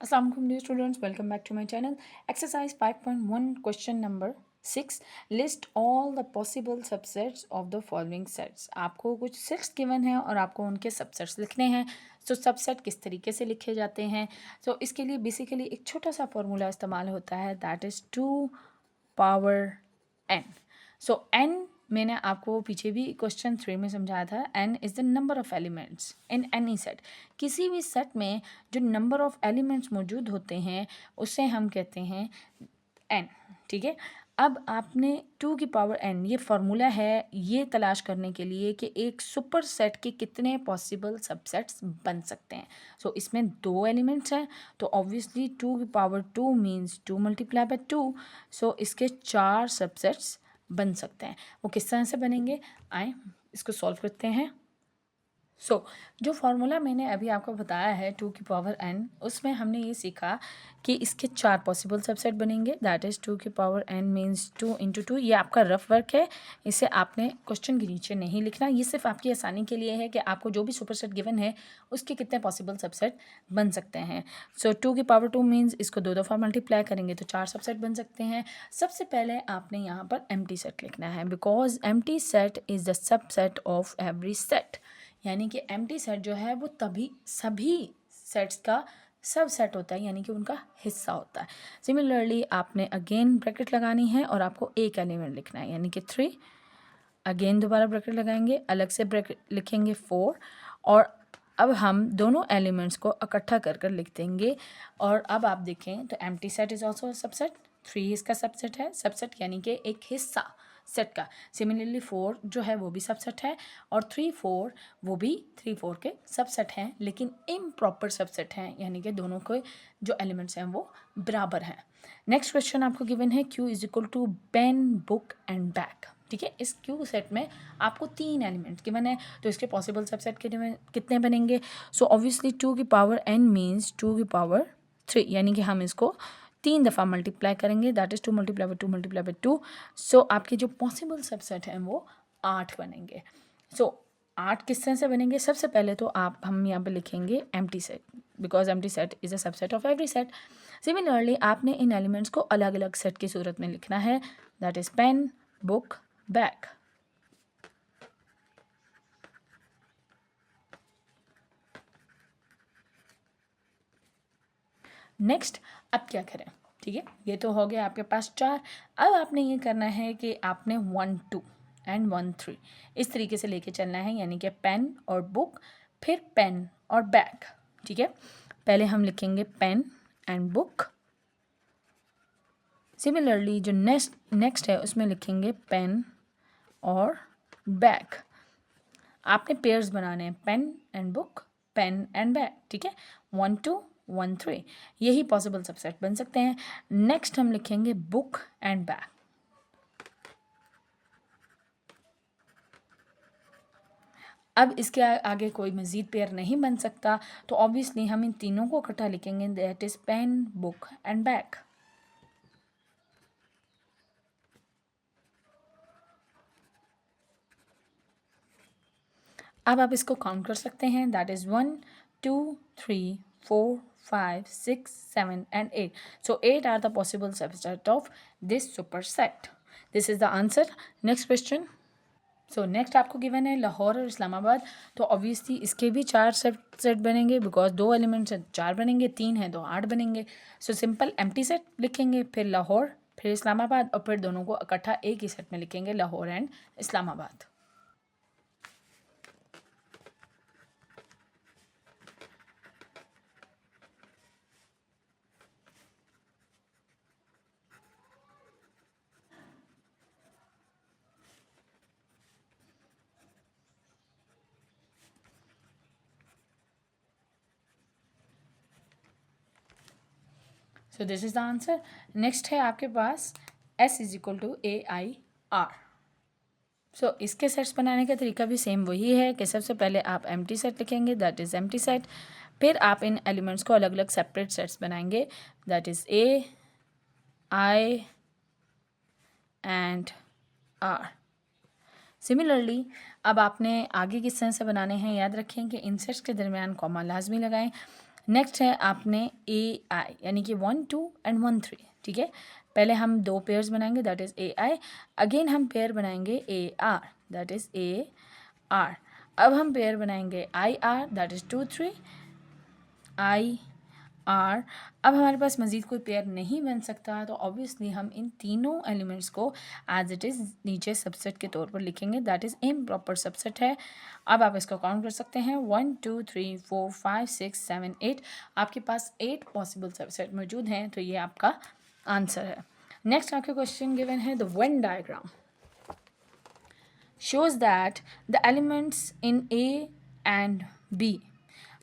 Assalamu alaikum dear students, welcome back to my channel. Exercise 5.1 question number 6. List all the possible subsets of the following sets. आपको कुछ sets given है और आपको उनके subsets लिखने हैं. तो सबसेट किस तरीके से लिखे जाते हैं. तो इसके लिए बेसिकली एक छोटा सा फॉर्मूला इस्तेमाल होता है, that is 2 power n. So n मैंने आपको पीछे भी क्वेश्चन 3 में समझाया था. n is the number of elements in any set. किसी भी सेट में जो नंबर ऑफ एलिमेंट्स मौजूद होते हैं उसे हम कहते हैं n. ठीक है. अब आपने 2 की पावर n, ये फार्मूला है ये तलाश करने के लिए कि एक सुपर सेट के कितने पॉसिबल सबसेट्स बन सकते हैं. सो इसमें 2 एलिमेंट्स हैं तो ऑब्वियसली 2 की पावर 2 मीन्स 2 मल्टीप्लाई बाय 2. सो इसके 4 सबसेट्स बन सकते हैं. वो किस तरह से बनेंगे, आए इसको सॉल्व करते हैं. सो जो फार्मूला मैंने अभी आपको बताया है 2 की पावर n, उसमें हमने ये सीखा कि इसके 4 पॉसिबल सबसेट बनेंगे. दैट इज़ 2 की पावर n मीन्स 2 इंटू 2. ये आपका रफ वर्क है, इसे आपने क्वेश्चन के नीचे नहीं लिखना. ये सिर्फ आपकी आसानी के लिए है कि आपको जो भी सुपर सेट गिवन है उसके कितने पॉसिबल सबसेट बन सकते हैं. सो 2 की पावर 2 मीन्स इसको 2 दफ़ा मल्टीप्लाई करेंगे तो 4 सबसेट बन सकते हैं. सबसे पहले आपने यहाँ पर एम्प्टी सेट लिखना है, because empty set is the subset of every set. यानी कि एम्प्टी सेट जो है वो तभी सभी सेट्स का सब सेट होता है, यानी कि उनका हिस्सा होता है. सिमिलरली आपने अगेन ब्रैकेट लगानी है और आपको एक एलिमेंट लिखना है, यानी कि 3. अगेन दोबारा ब्रैकेट लगाएंगे, अलग से ब्रैकेट लिखेंगे 4. और अब हम दोनों एलिमेंट्स को इकट्ठा कर कर लिख देंगे. और अब आप देखें तो empty set is also subset. 3 इसका सबसेट है, सबसेट यानी कि एक हिस्सा सेट का. सिमिलरली 4 जो है वो भी सबसेट है और 3 4 वो भी 3 4 के सबसेट हैं, लेकिन इम्प्रॉपर सबसेट हैं, यानी कि दोनों के जो एलिमेंट्स हैं वो बराबर हैं. नेक्स्ट क्वेश्चन आपको गिवन है Q is equal to pen book and bag. ठीक है, इस Q सेट में आपको 3 एलिमेंट्स गिवन है तो इसके पॉसिबल सबसेट कितने बनेंगे. सो ऑब्वियसली 2 की पावर n मीन्स 2 की पावर 3, यानी कि हम इसको 3 दफ़ा मल्टीप्लाई करेंगे, that is 2 multiply by 2 multiply by 2. सो आपके जो पॉसिबल सबसेट हैं वो 8 बनेंगे. सो 8 किस तरह से बनेंगे. सबसे पहले तो हम यहाँ पे लिखेंगे empty set, because empty set is a subset of every set. Similarly आपने इन एलिमेंट्स को अलग अलग सेट की सूरत में लिखना है, that is pen book bag. Next अब क्या करें. ठीक है, ये तो हो गया आपके पास 4. अब आपने ये करना है कि आपने 1 2 एंड 1 3 इस तरीके से लेके चलना है, यानी कि पेन और बुक, फिर पेन और बैग. ठीक है, पहले हम लिखेंगे पेन एंड बुक. सिमिलरली जो नेक्स्ट है उसमें लिखेंगे पेन और बैग. आपने पेयर्स बनाने हैं, pen and book, pen and bag. ठीक है, 1 2 1 3 यही पॉसिबल सबसेट बन सकते हैं. नेक्स्ट हम लिखेंगे बुक एंड बैग. अब इसके आगे कोई मज़ीद पेयर नहीं बन सकता, तो ऑब्वियसली हम इन तीनों को इकट्ठा लिखेंगे, that is pen book and bag. अब आप इसको काउंट कर सकते हैं, that is 1 2 3 4 5 6 7 and 8. So 8 are the possible subset of this superset. This is the answer. Next question. So next आपको गिवन है लाहौर और इस्लामाबाद. तो ऑब्वियसली इसके भी 4 सेट बनेंगे, बिकॉज 2 एलिमेंट्स हैं 4 बनेंगे, 3 हैं तो 8 बनेंगे. सो सिंपल एम्प्टी सेट लिखेंगे, फिर लाहौर, फिर इस्लामाबाद, और फिर दोनों को इकट्ठा एक ही सेट में लिखेंगे, Lahore and Islamabad. So this is the answer. Next है आपके पास S is equal to AIR. So इसके सेट्स बनाने का तरीका भी सेम वही है कि सबसे पहले आप एम्प्टी सेट लिखेंगे, दैट इज़ एम्प्टी सेट. फिर आप इन एलिमेंट्स को अलग अलग सेपरेट सेट्स बनाएंगे, that is A I and R. Similarly अब आपने आगे किस तरह से बनाने हैं, याद रखें कि इन सेट्स के दरमियान कॉमा लाजमी लगाएं. नेक्स्ट है आपने ए आई, यानी कि 1 2 एंड 1 3, ठीक है। पहले हम 2 पेयर्स बनाएंगे, that is A I. Again हम पेयर बनाएंगे A R, that is A R. अब हम पेयर बनाएंगे I R, that is 2 3 I R. अब हमारे पास मज़ीद कोई पेयर नहीं बन सकता, तो ऑब्वियसली हम इन तीनों एलिमेंट्स को एज इट इज़ नीचे सबसेट के तौर पर लिखेंगे, दैट इज़ इम्प्रॉपर सबसेट है। अब आप इसको काउंट कर सकते हैं, 1 2 3 4 5 6 7 8। आपके पास 8 पॉसिबल सबसेट मौजूद हैं, तो ये आपका आंसर है। नेक्स्ट आपके क्वेश्चन गिवन है, the Venn diagram shows that the elements in A and B।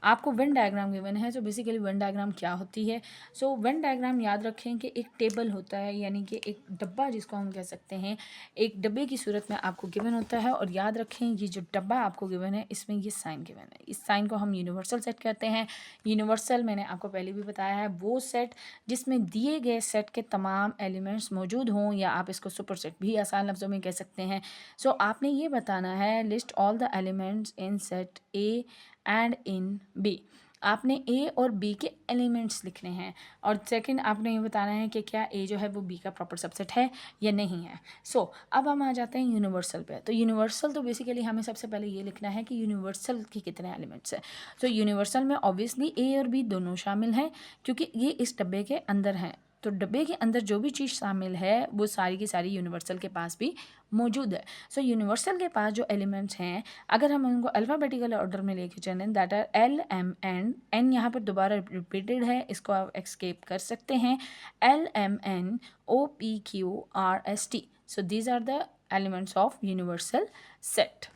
आपको वेन डायग्राम गिवन है, तो बेसिकली वेन डायग्राम क्या होती है। सो वेन डायग्राम याद रखें कि एक टेबल होता है, यानी कि एक डब्बा जिसको हम कह सकते हैं, एक डब्बे की सूरत में आपको गिवन होता है। और याद रखें ये जो डब्बा आपको गिवन है, इसमें ये साइन गिवन है, इस साइन को हम यूनिवर्सल सेट कहते हैं। यूनिवर्सल मैंने आपको पहले भी बताया है, वो सेट जिसमें दिए गए सेट के तमाम एलिमेंट्स मौजूद हों, या आप इसको सुपर सेट भी आसान लफ्ज़ों में कह सकते हैं। सो आपने ये बताना है, list all the elements in set A and in B. आपने ए और बी के एलिमेंट्स लिखने हैं, और सेकंड आपने ये बताना है कि क्या ए जो है वो बी का प्रॉपर सबसेट है या नहीं है। सो अब हम आ जाते हैं यूनिवर्सल पे। तो यूनिवर्सल तो बेसिकली हमें सबसे पहले ये लिखना है कि यूनिवर्सल के कितने एलिमेंट्स हैं। सो यूनिवर्सल में ऑब्वियसली ए और बी दोनों शामिल हैं, क्योंकि ये इस डब्बे के अंदर हैं। तो डब्बे के अंदर जो भी चीज़ शामिल है वो सारी की सारी यूनिवर्सल के पास भी मौजूद है। सो यूनिवर्सल के पास जो एलिमेंट्स हैं, अगर हम उनको अल्फ़ाबेटिकल ऑर्डर में लेके चलें, that are L M N. N यहाँ पर दोबारा रिपीटेड है, इसको आप एक्सकेप कर सकते हैं, L M N O P Q R S T. So these are the elements of universal set.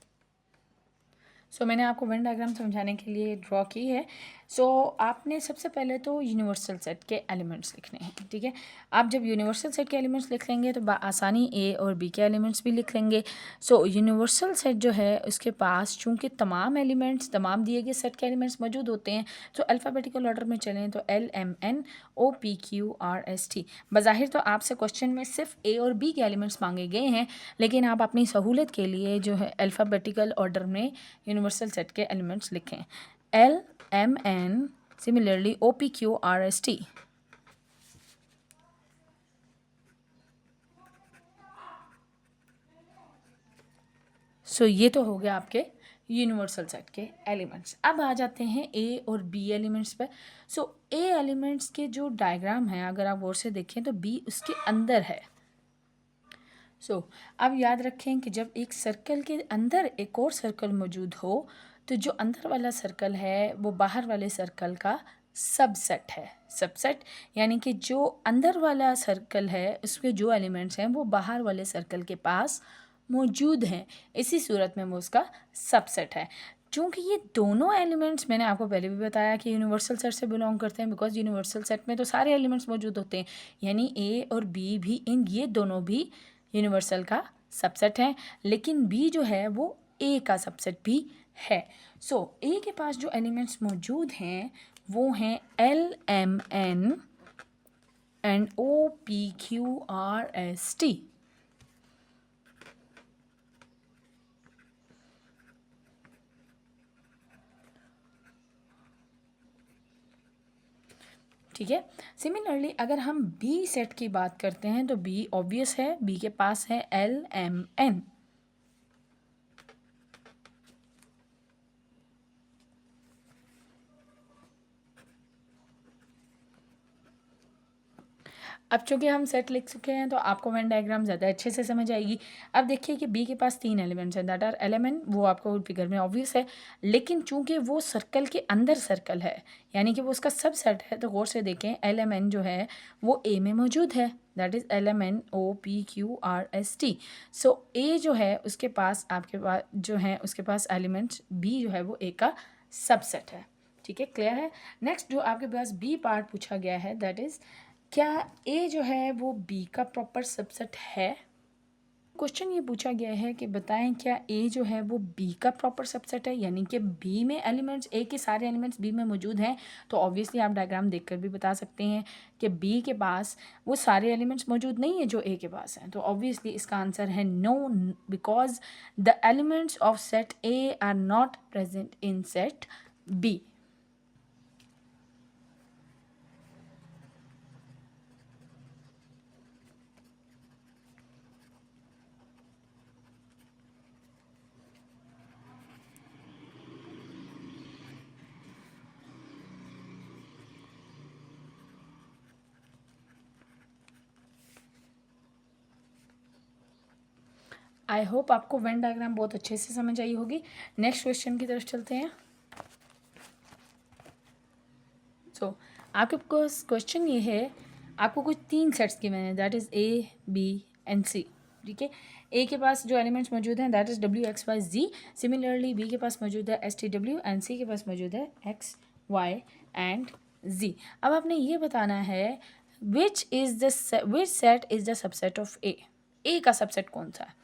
So मैंने आपको वेन डायग्राम समझाने के लिए ड्रॉ की है। सो आपने सबसे पहले तो यूनिवर्सल सेट के एलिमेंट्स लिखने हैं, ठीक है। आप जब यूनिवर्सल सेट के एलिमेंट्स लिख लेंगे तो आसानी ए और बी के एलिमेंट्स भी लिख लेंगे। सो यूनिवर्सल सेट जो है उसके पास चूँकि तमाम एलिमेंट्स, तमाम दिए गए सेट के एलिमेंट्स मौजूद होते हैं, तो अल्फ़ाबेटिकल ऑर्डर में चलें तो L M N O P Q R S T. बज़ाहिर तो आपसे क्वेश्चन में सिर्फ ए और बी के एलिमेंट्स मांगे गए हैं, लेकिन आप अपनी सहूलत के लिए जो है अल्फ़ाबेटिकल ऑर्डर में यूनिवर्सल सेट के एलिमेंट्स लिखें, L M N, similarly O P Q R S T. So ये तो हो गया आपके यूनिवर्सल सेट के एलिमेंट्स। अब आ जाते हैं ए और बी एलिमेंट्स पर। सो ए एलिमेंट्स के जो डायग्राम है, अगर आप गौर से देखें तो बी उसके अंदर है। सो अब याद रखें कि जब एक सर्कल के अंदर एक और सर्कल मौजूद हो, तो जो अंदर वाला सर्कल है वो बाहर वाले सर्कल का सबसेट है। सबसेट यानी कि जो अंदर वाला सर्कल है उसके जो एलिमेंट्स हैं वो बाहर वाले सर्कल के पास मौजूद हैं, इसी सूरत में वो उसका सबसेट है। चूँकि ये दोनों एलिमेंट्स, मैंने आपको पहले भी बताया कि यूनिवर्सल सेट से बिलोंग करते हैं, बिकॉज यूनिवर्सल सेट में तो सारे एलिमेंट्स मौजूद होते हैं, यानी ए और बी भी, इन ये दोनों भी यूनिवर्सल का सबसेट है। लेकिन बी जो है वो ए का सबसेट भी है। सो ए के पास जो एलिमेंट्स मौजूद हैं वो हैं L M N and O P Q R S T. ठीक है। सिमिलरली अगर हम बी सेट की बात करते हैं तो बी ऑब्वियस है, बी के पास है एल एम एन। अब चूँकि हम सेट लिख चुके हैं तो आपको वेन डायग्राम ज़्यादा अच्छे से समझ आएगी। अब देखिए कि बी के पास 3 एलिमेंट्स हैं, that are L M N, वो आपको फिगर में ऑब्वियस है, लेकिन चूँकि वो सर्कल के अंदर सर्कल है, यानी कि वो उसका सब सेट है, तो गौर से देखें एल एम एन जो है वो ए में मौजूद है, that is L M N O P Q R S T. So A जो है उसके पास, आपके पास जो है उसके पास एलिमेंट्स, बी जो है वो ए का सबसेट है। ठीक है, क्लियर है। नेक्स्ट जो आपके पास बी पार्ट पूछा गया है, दैट इज़ क्या ए जो है वो बी का प्रॉपर सबसेट है। क्वेश्चन ये पूछा गया है कि बताएं क्या ए जो है वो बी का प्रॉपर सबसेट है, यानी कि बी में एलिमेंट्स, ए के सारे एलिमेंट्स बी में मौजूद हैं। तो ऑब्वियसली आप डायग्राम देखकर भी बता सकते हैं कि बी के पास वो सारे एलिमेंट्स मौजूद नहीं है जो ए के पास हैं। तो ऑब्वियसली इसका आंसर है no, because the elements of set A are not present in set B. I hope आपको वेन डायग्राम बहुत अच्छे से समझ आई होगी। नेक्स्ट क्वेश्चन की तरफ चलते हैं। सो आपके पास क्वेश्चन ये है, आपको कुछ 3 सेट्स गिवन हैं, that is A, B and C. ठीक है, ए के पास जो एलिमेंट्स मौजूद हैं that is W X Y Z. Similarly B के पास मौजूद है S T W and C के पास मौजूद है एक्स वाई एंड जी। अब आपने ये बताना है which set is the subset of A का सबसेट कौन सा है।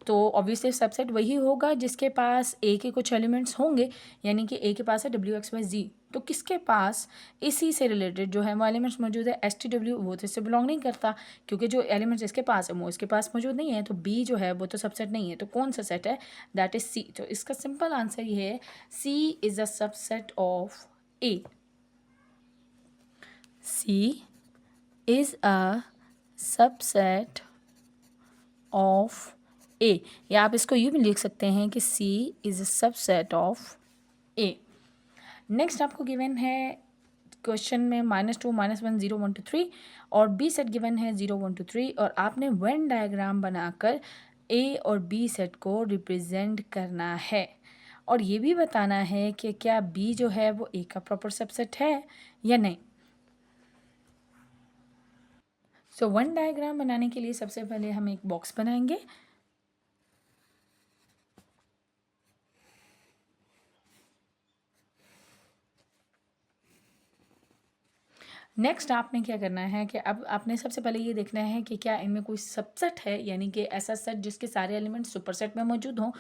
तो ऑब्वियसली सबसेट वही होगा जिसके पास ए के कुछ एलिमेंट्स होंगे, यानी कि ए के पास है डब्ल्यू एक्स वाई जी, तो किसके पास इसी से रिलेटेड जो है वो एलिमेंट्स मौजूद है एस टी डब्ल्यू, वो तो इससे बिलोंग नहीं करता क्योंकि जो एलिमेंट्स इसके पास है वो इसके पास मौजूद नहीं है। तो बी जो है वो तो सबसेट नहीं है, तो कौन सा सेट है, दैट इज सी। तो इसका सिंपल आंसर ये है C is a subset of A. C is a subset of A, या आप इसको यूँ भी लिख सकते हैं कि C is a subset of A. Next आपको गिवन है क्वेश्चन में -2, -1, 0, 1 2 3 और बी सेट गिवन है 0 1 2 3 और आपने वेन डायग्राम बनाकर ए और बी सेट को रिप्रेजेंट करना है और ये भी बताना है कि क्या बी जो है वो ए का प्रॉपर सबसेट है या नहीं। सो वेन डायग्राम बनाने के लिए सबसे पहले हम एक बॉक्स बनाएंगे। नेक्स्ट आपने क्या करना है कि अब आपने सबसे पहले ये देखना है कि क्या इनमें कोई सबसेट है, यानी कि ऐसा सेट जिसके सारे एलिमेंट सुपरसेट में मौजूद हों।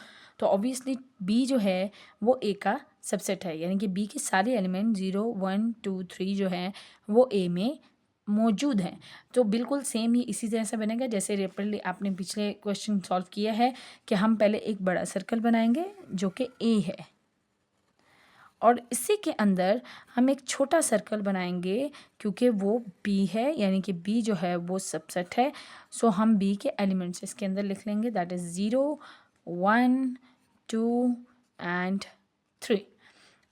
तो ऑब्वियसली बी जो है वो ए का सबसेट है, यानी कि बी के सारे एलिमेंट 0 1 2 3 जो हैं वो ए में मौजूद हैं। तो बिल्कुल सेम ही इसी तरह से बनेगा जैसे रेपरली आपने पिछले क्वेश्चन सॉल्व किया है कि हम पहले एक बड़ा सर्कल बनाएंगे जो कि ए है और इसी के अंदर हम एक छोटा सर्कल बनाएंगे क्योंकि वो बी है, यानी कि बी जो है वो सबसेट है। सो हम बी के एलिमेंट्स इसके अंदर लिख लेंगे, दैट इज़ 0 1 2 एंड 3।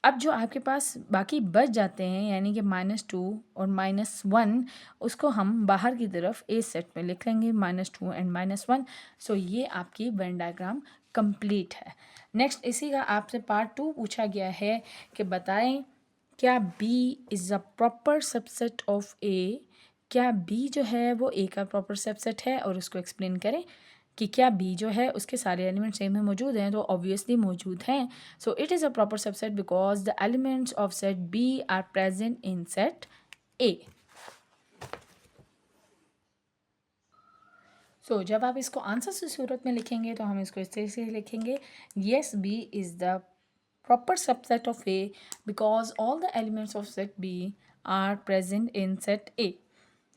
अब जो आपके पास बाकी बच जाते हैं यानी कि -2 और -1, उसको हम बाहर की तरफ ए सेट में लिख लेंगे, -2 एंड -1। सो ये आपकी वेन डायग्राम कंप्लीट है। नेक्स्ट इसी का आपसे पार्ट 2 पूछा गया है कि बताएं क्या B is a proper subset of A, क्या बी जो है वो ए का प्रॉपर सबसेट है और उसको एक्सप्लेन करें कि क्या बी जो है उसके सारे एलिमेंट सेम में मौजूद हैं। तो ऑब्वियसली मौजूद हैं। So it is a proper subset because the elements of set B are present in set A. So जब आप इसको आंसर की सूरत में लिखेंगे तो हम इसको इस तरह से लिखेंगे, yes B is the proper subset of A because all the elements of set B are present in set A.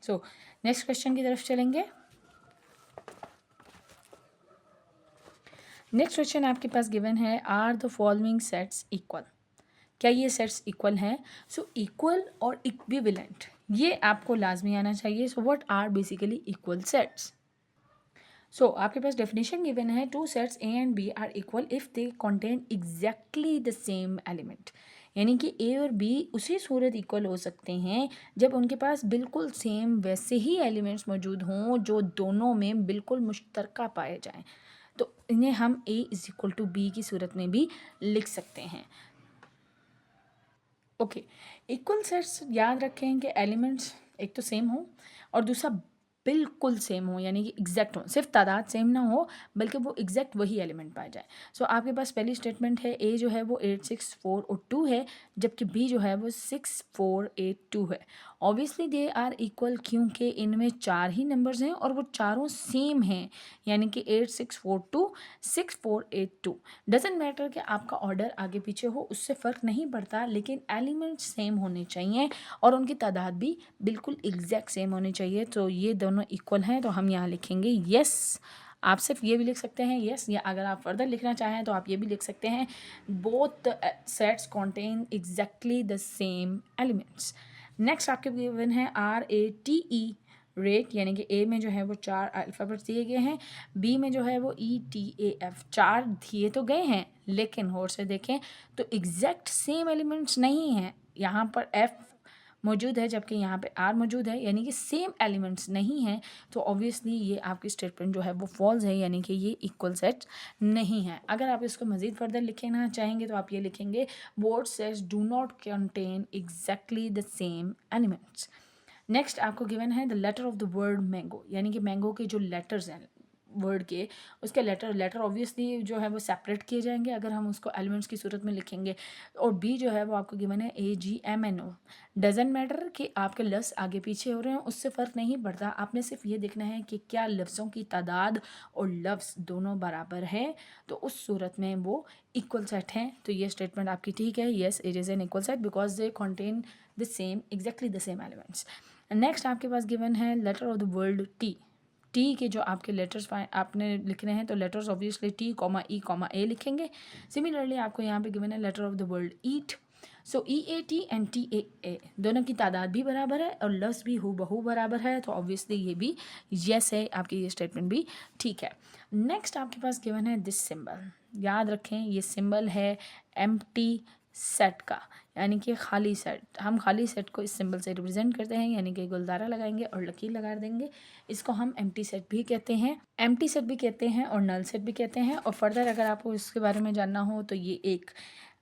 So next question की तरफ चलेंगे। नेक्स्ट क्वेश्चन आपके पास गिवन है, are the following sets equal, क्या ये sets equal हैं। So equal और इक्विवेलेंट ये आपको लाजमी आना चाहिए। So what are basically equal sets. So आपके पास डेफिनेशन गिवन है, two sets A and B are equal if they contain exactly the same element, यानी कि ए और बी उसी सूरत इक्वल हो सकते हैं जब उनके पास बिल्कुल सेम वैसे ही एलिमेंट्स मौजूद हों जो दोनों में बिल्कुल मुश्तरका पाए जाएं। तो इन्हें हम A is equal to B की सूरत में भी लिख सकते हैं। ओके, इक्वल सेट्स याद रखें कि एलिमेंट्स एक तो सेम हो और दूसरा बिल्कुल सेम हो, यानी कि एग्जैक्ट हो, सिर्फ तादाद सेम ना हो बल्कि वो एग्जैक्ट वही एलिमेंट पाया जाए। सो आपके पास पहली स्टेटमेंट है, ए जो है वो 8 6 4 और 2 है जबकि बी जो है वो 6 4 8 2 है। ऑब्वियसली दे आर इक्वल क्योंकि इनमें 4 ही नंबर्स हैं और वो चारों सेम हैं, यानी कि 8 6 4 2 6 4 8 2। डजेंट मैटर कि आपका ऑर्डर आगे पीछे हो, उससे फ़र्क नहीं पड़ता, लेकिन एलिमेंट सेम होने चाहिए और उनकी तादाद भी बिल्कुल एग्जैक्ट सेम होनी चाहिए। तो ये दोनों इक्वल हैं, तो हम यहाँ लिखेंगे येस। आप सिर्फ ये भी लिख सकते हैं येस, या अगर आप फर्दर लिखना चाहें तो आप ये भी लिख सकते हैं, both sets contain exactly the same elements. Next आपके गिवन है RATE रेट, यानी कि ए में जो है वो 4 अल्फ़ाबेट्स दिए गए हैं, बी में जो है वो ETAF 4 दिए तो गए हैं, लेकिन और से देखें तो एग्जैक्ट सेम एलिमेंट्स नहीं हैं। यहाँ पर एफ मौजूद है जबकि यहाँ पे आर मौजूद है, यानी कि सेम एलिमेंट्स नहीं हैं, तो ऑब्वियसली ये आपकी स्टेटमेंट जो है वो फॉल्स है, यानी कि ये इक्वल सेट नहीं है। अगर आप इसको मज़ीद फर्दर लिखना चाहेंगे तो आप ये लिखेंगे both sets do not contain exactly the same elements. Next आपको गिवन है the letter of the word mango, यानी कि मैंगो के जो लेटर्स हैं वर्ड के, उसके लेटर ऑब्वियसली जो है वो सेपरेट किए जाएंगे अगर हम उसको एलिमेंट्स की सूरत में लिखेंगे। और बी जो है वो आपको गिवन है AGMNO। डजेंट मैटर कि आपके लफ्ज़ आगे पीछे हो रहे हैं, उससे फ़र्क नहीं पड़ता, आपने सिर्फ ये देखना है कि क्या लफ्ज़ों की तादाद और लफ्ज़ दोनों बराबर हैं, तो उस सूरत में वो इक्वल सेट हैं। तो ये स्टेटमेंट आपकी ठीक है, yes it is an equal set because they contain the same exactly the same elements. Next आपके पास गिवन है letter of the word tea के जो आपके लेटर्स आपने लिखने हैं, तो letters obviously T, E, A लिखेंगे। सिमिलरली आपको यहाँ पे गिवन है letter of the word eat, so EAT and TAA दोनों की तादाद भी बराबर है और लफ्ज़ भी हूबहू बराबर है, तो ऑब्वियसली ये भी येस है, आपकी ये स्टेटमेंट भी ठीक है। नेक्स्ट आपके पास गिवन है दिस सिंबल, याद रखें ये सिंबल है एम्प्टी सेट का, यानी कि खाली सेट। हम खाली सेट को इस सिंबल से रिप्रेजेंट करते हैं, यानी कि गुलदारा लगाएंगे और लकीर लगा देंगे, इसको हम एम्प्टी सेट भी कहते हैं, एम्प्टी सेट भी कहते हैं और नल सेट भी कहते हैं। और फर्दर अगर आपको इसके बारे में जानना हो तो ये एक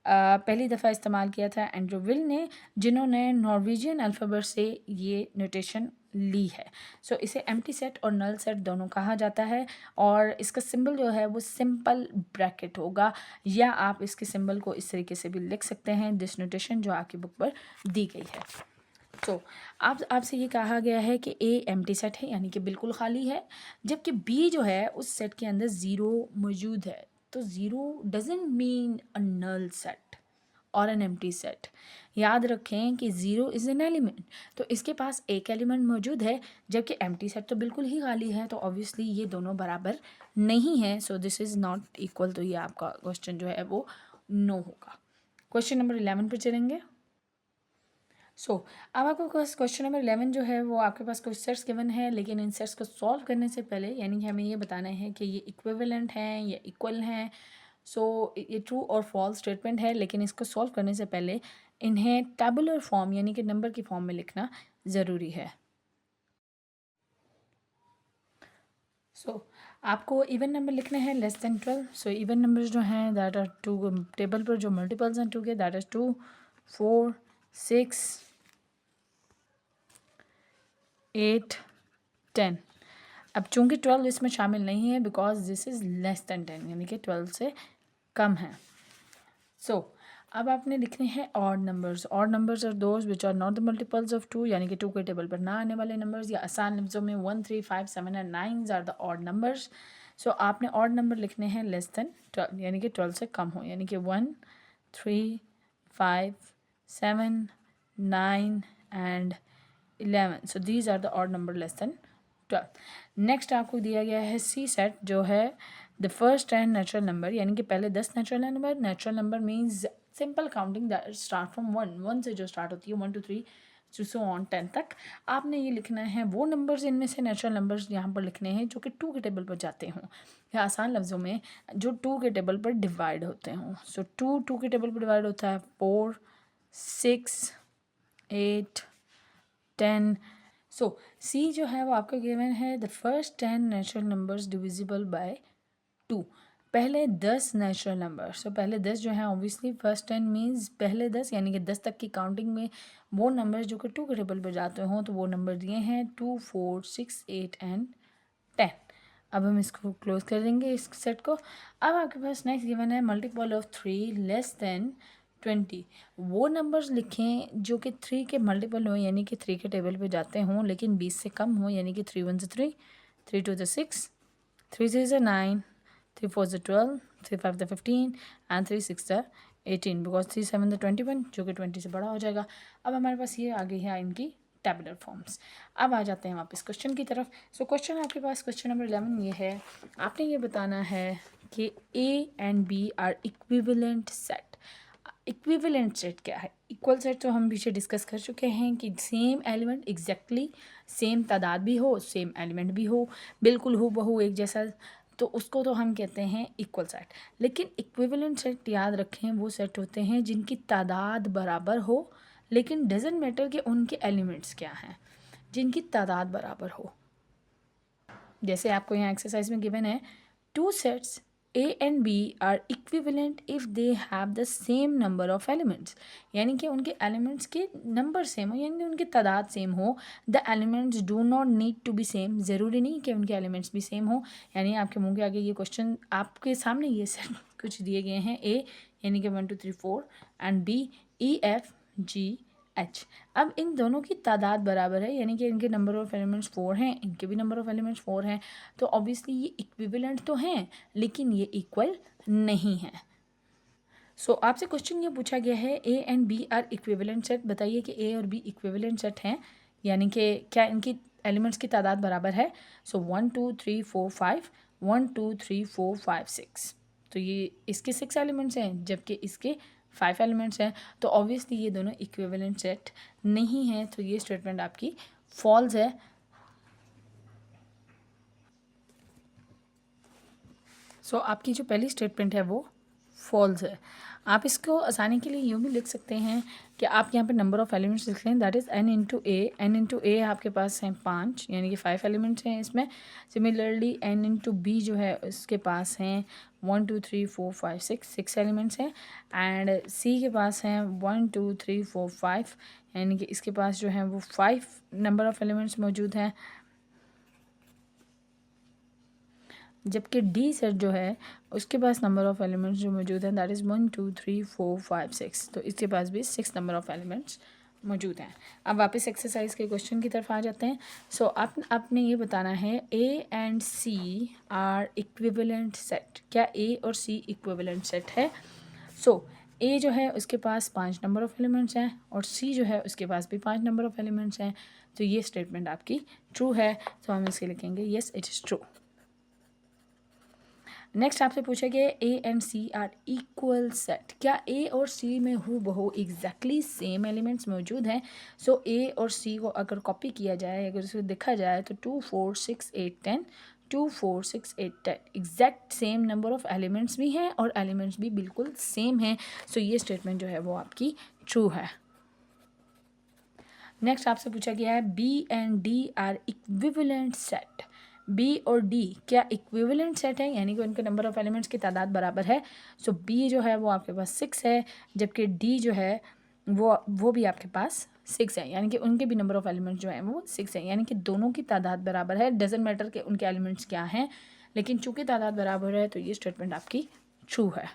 पहली दफ़ा इस्तेमाल किया था एंड्रू विल ने, जिन्होंने नॉर्वेजियन अल्फ़ाबेट से ये नोटेशन ली है। सो इसे एम्प्टी सेट और नल सेट दोनों कहा जाता है, और इसका सिंबल जो है वो सिंपल ब्रैकेट होगा, या आप इसके सिंबल को इस तरीके से भी लिख सकते हैं, दिस नोटेशन जो आपकी बुक पर दी गई है। तो आपसे ये कहा गया है कि ए एम्प्टी सेट है, यानी कि बिल्कुल खाली है, जबकि बी जो है उस सेट के अंदर ज़ीरो मौजूद है। तो zero doesn't mean a null set और एन एम्प्टी सेट। याद रखें कि ज़ीरो इज़ एन एलिमेंट, तो इसके पास एक एलिमेंट मौजूद है, जबकि एम्प्टी सेट तो बिल्कुल ही खाली है, तो ऑब्वियसली ये दोनों बराबर नहीं है, सो दिस इज़ नॉट इक्वल। तो ये आपका क्वेश्चन जो है वो नो होगा। क्वेश्चन नंबर 11 पर चलेंगे। अब आपको क्वेश्चन नंबर 11 जो है वो आपके पास कुछ सेट्स गिवन है, लेकिन इन सेट्स को सॉल्व करने से पहले यानी कि हमें ये बताना है कि ये इक्विवेलेंट हैं या इक्वल हैं। ये ट्रू और फॉल्स स्टेटमेंट है, लेकिन इसको सॉल्व करने से पहले इन्हें टेबुलर फॉर्म यानी कि नंबर की फॉर्म में लिखना ज़रूरी है। आपको इवन नंबर लिखने हैं लेस देन 12। इवन नंबर्स जो हैं दैट आर 2, टेबल पर जो मल्टीपल्स हैं 2 के, दैट इज़ 2, 4, 6, 8, 10। अब चूंकि 12 इसमें शामिल नहीं है because this is less than 10, यानी कि 12 से कम है। अब आपने लिखने हैं odd numbers. Odd numbers are those which are not the multiples of 2, यानी कि 2 के टेबल पर ना आने वाले नंबर्स, या आसान लफ्ज़ों में 1, 3, 5, 7 and 9 are the odd numbers. आपने ऑड नंबर लिखने हैं लेस देन 12, यानी कि 12 से कम हो, यानी कि 1, 3, 5, 7, 9 and 11। These are the odd number less than 12। Next आपको दिया गया है सी सेट, जो है द फर्स्ट 10 नेचुरल नंबर, यानी कि पहले 10 natural number. Natural number means simple counting that start from 1 से जो स्टार्ट होती है, 1 2 3 सो ऑन 10 तक। आपने ये लिखना है वो नंबर्स, इनमें से नेचुरल नंबर्स यहाँ पर लिखने हैं जो कि 2 के टेबल पर जाते हों, या आसान लफ्ज़ों में जो 2 के टेबल पर डिवाइड होते हों। 2 के टेबल पर डिवाइड होता है 4, 6, 8, 10। सी जो है वो आपका गिवन है the first 10 natural numbers divisible by 2, पहले 10 नेचुरल नंबर। पहले 10 जो है ऑब्वियसली फर्स्ट 10 मीन्स पहले 10, यानी कि 10 तक की काउंटिंग में वो नंबर्स जो कि 2 के टेबल पर जाते हों, तो वो नंबर दिए हैं 2, 4, 6, 8 एंड 10। अब हम इसको क्लोज कर देंगे इस सेट को। अब आपके पास नेक्स्ट गिवन है मल्टीपल ऑफ 3 लेस देन 20। वो नंबर्स लिखें जो कि 3 के मल्टीपल हों, यानी कि 3 के टेबल पे जाते हों लेकिन 20 से कम हों, यानी कि 3 1 से 3, 3 2 से 6, 3 3 से 9, 3 4 से 12, 3 5 से 15 एंड 3 6 से 18, बिकॉज 3 7 से 21 जो कि 20 से बड़ा हो जाएगा। अब हमारे पास ये आ गई है इनकी टेबुलर फॉर्म्स। अब आ जाते हैं वापस क्वेश्चन की तरफ। क्वेश्चन आपके पास क्वेश्चन नंबर 11 ये है, आपने ये बताना है कि A and B are equivalent set. Equivalent set क्या है? इक्वल सेट तो हम पीछे डिस्कस कर चुके हैं कि सेम एलिमेंट एग्जैक्टली सेम तादाद भी हो, सेम एलिमेंट भी हो, बिल्कुल हूबहू एक जैसा, तो उसको तो हम कहते हैं इक्वल सेट। लेकिन इक्विवेलेंट सेट याद रखें वो सेट होते हैं जिनकी तादाद बराबर हो लेकिन डजेंट मैटर कि उनके एलिमेंट्स क्या हैं जिनकी तादाद बराबर हो। जैसे आपको यहाँ एक्सरसाइज में गिवन है, two sets A and B are equivalent if they have the same number of elements, यानी कि उनके एलिमेंट्स के नंबर सेम हो, यानी कि उनकी तादाद सेम हो। The elements do not need to be same, ज़रूरी नहीं कि उनके एलिमेंट्स भी सेम हो। यानी आपके मुंह के आगे ये क्वेश्चन, आपके सामने ये सेट कुछ दिए गए हैं, A यानी कि 1 2 3 4 and B E F G H। अब इन दोनों की तादाद बराबर है, यानी कि इनके नंबर ऑफ एलिमेंट्स 4 हैं, इनके भी नंबर ऑफ एलिमेंट्स 4 हैं, तो ऑब्वियसली ये इक्विवेलेंट तो हैं लेकिन ये इक्वल नहीं है। सो आपसे क्वेश्चन ये पूछा गया है, A and B are equivalent set, बताइए कि ए और बी इक्विवेलेंट सेट हैं, यानी कि क्या इनकी एलिमेंट्स की तादाद बराबर है। सो 1 2 3 4 5, 1 2 3 4 5 6, तो ये इसके 6 एलिमेंट्स हैं जबकि इसके 5 एलिमेंट्स हैं, तो ऑब्वियसली ये दोनों इक्विवेलेंट सेट नहीं हैं, तो ये स्टेटमेंट आपकी फॉल्स है। सो आपकी जो पहली स्टेटमेंट है वो फॉल्स है। आप इसको आसानी के लिए यूँ भी लिख सकते हैं कि आप यहाँ पे नंबर ऑफ़ एलिमेंट्स लिख लें, that is n into A. n into A आपके पास हैं 5, यानी कि 5 एलिमेंट्स हैं इसमें। सिमिलरली n इंटू बी जो है उसके पास हैं 1 2 3 4 5 6 एलिमेंट्स हैं। एंड सी के पास हैं 1 2 3 4 5, यानी कि इसके पास जो है वो 5 नंबर ऑफ़ एलिमेंट्स मौजूद हैं। जबकि डी सेट जो है उसके पास नंबर ऑफ़ एलिमेंट्स जो मौजूद हैं दैट इज़ 1 2 3 4 5 6, तो इसके पास भी 6 नंबर ऑफ़ एलिमेंट्स मौजूद हैं। अब वापस एक्सरसाइज के क्वेश्चन की तरफ आ जाते हैं। सो आपने ये बताना है, A and C are equivalent set, क्या ए और सी इक्विवेलेंट सेट है। सो ए जो है उसके पास 5 नंबर ऑफ़ एलिमेंट्स हैं और सी जो है उसके पास भी 5 नंबर ऑफ़ एलिमेंट्स हैं, तो ये स्टेटमेंट आपकी ट्रू है, तो हम इसके लिखेंगे yes it is true. Next आपसे पूछा गया A and C are equal set, क्या ए और सी में हूबहू एग्जैक्टली सेम एलिमेंट्स मौजूद हैं। सो ए और सी को अगर कॉपी किया जाए, अगर उसे देखा जाए तो 2 4 6 8 10, 2 4 6 8 10 exact same number of elements भी हैं और एलिमेंट्स भी बिल्कुल सेम हैं। सो ये स्टेटमेंट जो है वो आपकी ट्रू है। नेक्स्ट आपसे पूछा गया है, B and D are equivalent set, B और डी क्या इक्विवेलेंट सेट है, यानी कि उनके नंबर ऑफ़ एलिमेंट्स की तादाद बराबर है। सो बी जो है वो आपके पास 6 है, जबकि डी जो है वो भी आपके पास 6 है, यानी कि उनके भी नंबर ऑफ़ एलिमेंट्स जो हैं वो 6 है, यानी कि दोनों की तादाद बराबर है। डजेंट मैटर कि उनके एलिमेंट्स क्या हैं, लेकिन चूँकि तादाद बराबर है तो ये स्टेटमेंट आपकी ट्रू है।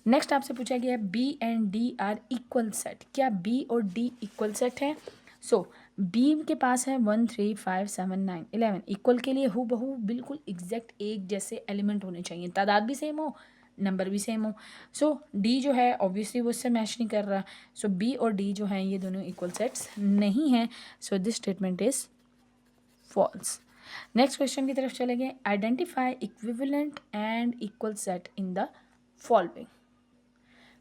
नेक्स्ट आपसे पूछा गया है, B and D are equal set, क्या बी और डी इक्वल सेट है। सो बी के पास है 1 3 5 7 9 11, इक्वल के लिए हूबहू बिल्कुल एग्जैक्ट एक जैसे एलिमेंट होने चाहिए, तादाद भी सेम हो, नंबर भी सेम हो। सो डी जो है ऑब्वियसली वो उससे मैच नहीं कर रहा, सो बी और डी जो हैं ये दोनों इक्वल सेट्स नहीं हैं, so this statement is false. Next question की तरफ चले गए, identify equivalent and equal set in the following.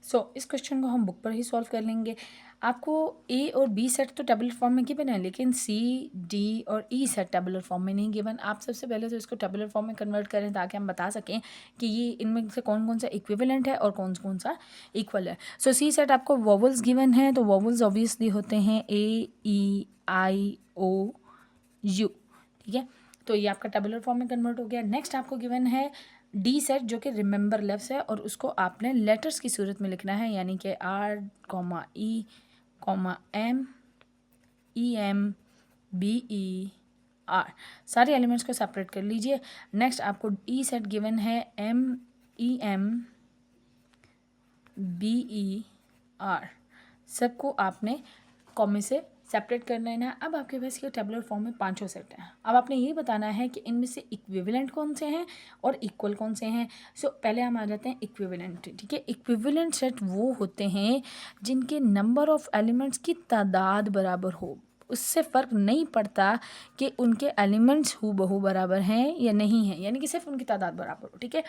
So इस क्वेश्चन को हम बुक पर ही सॉल्व कर लेंगे। आपको ए और बी सेट तो टेबुलर फॉर्म में गिवन है, लेकिन सी डी और ई सेट टेबुलर फॉर्म में नहीं गिवन। आप सबसे पहले तो इसको टेबुलर फॉर्म में कन्वर्ट करें ताकि हम बता सकें कि ये इनमें से कौन कौन सा इक्विवेलेंट है और कौन कौन सा इक्वल है। सो सी सेट आपको वोवल्स गिवन है, तो वोवल्स ऑब्वियसली होते हैं ए ई आई ओ यू, ठीक है, तो ये आपका टेबुलर फॉर्म में कन्वर्ट हो गया। नेक्स्ट आपको गिवन है डी सेट जो कि रिमेंबर लेफ्स है, और उसको आपने लेटर्स की सूरत में लिखना है, यानी कि R comma E comma M E M B E R, सारे एलिमेंट्स को सेपरेट कर लीजिए। नेक्स्ट आपको ई सेट गिवन है M E M B E R, सबको आपने कॉमे से सेपरेट कर लेना है। अब आपके पास ये टेबुलर फॉर्म में 5 सेट हैं। अब आपने ये बताना है कि इनमें से इक्विवेलेंट कौन से हैं और इक्वल कौन से हैं। सो पहले हम आ जाते हैं इक्विवेलेंट, ठीक है। इक्विवेलेंट सेट वो होते हैं जिनके नंबर ऑफ़ एलिमेंट्स की तादाद बराबर हो, उससे फ़र्क नहीं पड़ता कि उनके एलिमेंट्स हूबहू बराबर हैं या नहीं हैं, यानी कि सिर्फ उनकी तादाद बराबर हो, ठीक है।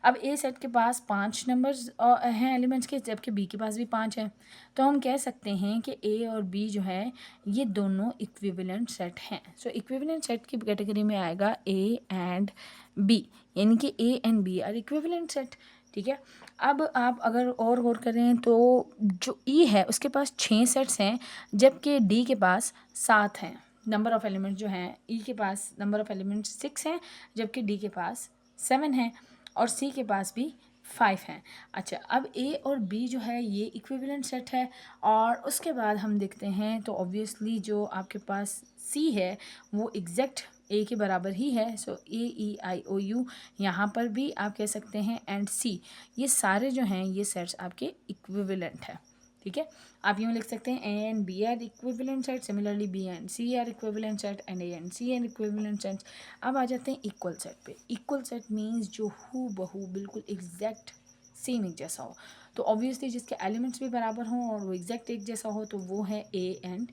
अब ए सेट के पास 5 नंबर्स हैं एलिमेंट्स के, जबकि बी के पास भी 5 हैं, तो हम कह सकते हैं कि ए और बी जो है ये दोनों इक्विवेलेंट सेट हैं। सो इक्विवेलेंट सेट की कैटेगरी में आएगा ए एंड बी, यानी कि A and B are equivalent set, ठीक है। अब आप अगर और गौर करें तो जो ई है उसके पास 6 सेट्स हैं, जबकि डी के पास 7 हैं। नंबर ऑफ़ एलिमेंट्स जो हैं, ई के पास नंबर ऑफ़ एलिमेंट्स 6 हैं, जबकि डी के पास 7 हैं और सी के पास भी 5 हैं। अच्छा, अब ए और बी जो है ये इक्विवेलेंट सेट है, और उसके बाद हम देखते हैं तो ऑब्वियसली जो आपके पास सी है वो एग्जैक्ट ए के बराबर ही है। सो ए ई आई ओ यू यहाँ पर भी आप कह सकते हैं, एंड सी, ये सारे जो हैं ये सेट्स आपके इक्विवेलेंट है। ठीक है, आप यूँ लिख सकते हैं A and B are equivalent set, similarly B and C are equivalent set, and A and C are equivalent set. अब आ जाते हैं इक्वल सेट पे। इक्वल सेट मीन्स जो हू बहू बिल्कुल एग्जैक्ट सेम एक जैसा हो। तो ऑब्वियसली जिसके एलिमेंट्स भी बराबर हों और वो एग्जैक्ट एक जैसा हो तो वो है ए एंड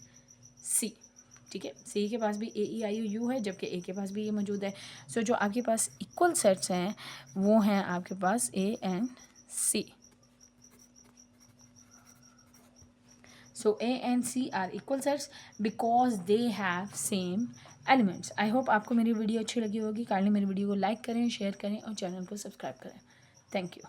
सी। ठीक है, सी के पास भी ए ई आई यू है, जबकि ए के पास भी ये मौजूद है। सो जो आपके पास इक्वल सेट्स हैं वो हैं आपके पास A and C. So A and C are equal sets because they have same elements. I hope आपको मेरी वीडियो अच्छी लगी होगी। काइंडली मेरी वीडियो को लाइक करें, शेयर करें और चैनल को सब्सक्राइब करें। Thank you.